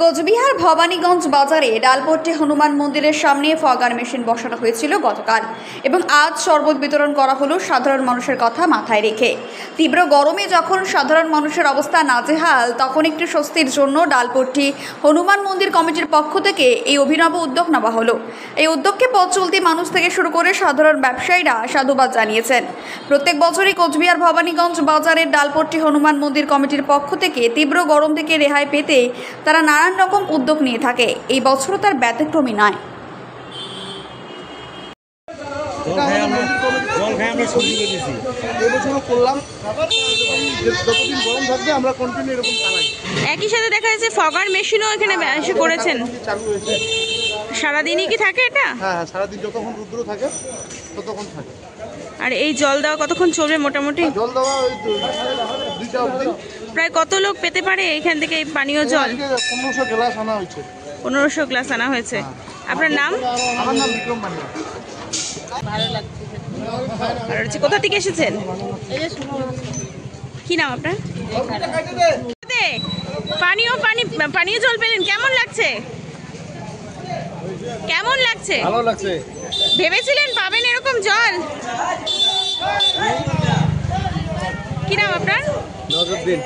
কোচবিহার ভবানীগঞ্জ বাজারে ডালপট্টি হনুমান মন্দিরের সামনে ফগার মেশিন বসানো হয়েছিল গতকাল এবং আজ শরবত বিতরণ করা হলো সাধারণ মানুষের কথা মাথায় রেখে। তীব্র গরমে যখন সাধারণ মানুষের অবস্থা নাজেহাল, তখন একটু স্বস্তির জন্য ডালপট্টি হনুমান মন্দির কমিটির পক্ষ থেকে এই অভিনব উদ্যোগ নেওয়া হলো। এই উদ্যোগকে পথ চলতি মানুষ থেকে শুরু করে সাধারণ ব্যবসায়ীরা সাধুবাদ জানিয়েছেন। প্রত্যেক বছরই কোচবিহার ভবানীগঞ্জ বাজারের ডালপট্টি হনুমান মন্দির কমিটির পক্ষ থেকে তীব্র গরম থেকে রেহাই পেতে তারা নানান রকম উদ্যোগ নিয়ে থাকে। এই বছরও তার ব্যতিক্রমী নয়। একই সাথে দেখা যাচ্ছে ফগার মেশিনও এখানে এসে করেছেন। সারাদিনই কি থাকে এটা? হ্যাঁ, সারাদিন যতক্ষণ রুদ্র থাকে ততক্ষণ থাকে। আর এই জল দেওয়া কতক্ষণ চলবে মোটামুটি? জল দেওয়া ওই 2টা অবধি। প্রায় কত লোক পেতে পারে এখান থেকে এই পানীয় জল? 1500 গ্লাস আনা হয়েছে। 1500 গ্লাস আনা হয়েছে। আপনার নাম? আমার নাম বিক্রম পান্ডা। ভালো লাগছে। কোথা থেকে এসেছেন? কি নাম আপনার? পানীয় জল পেলেন, কেমন লাগছে? কেমন লাগছে? ভালো লাগছে। ভেবেছিলেন পাবেন এরকম জল? কি নাম আপনার? নজরুদ্দিন।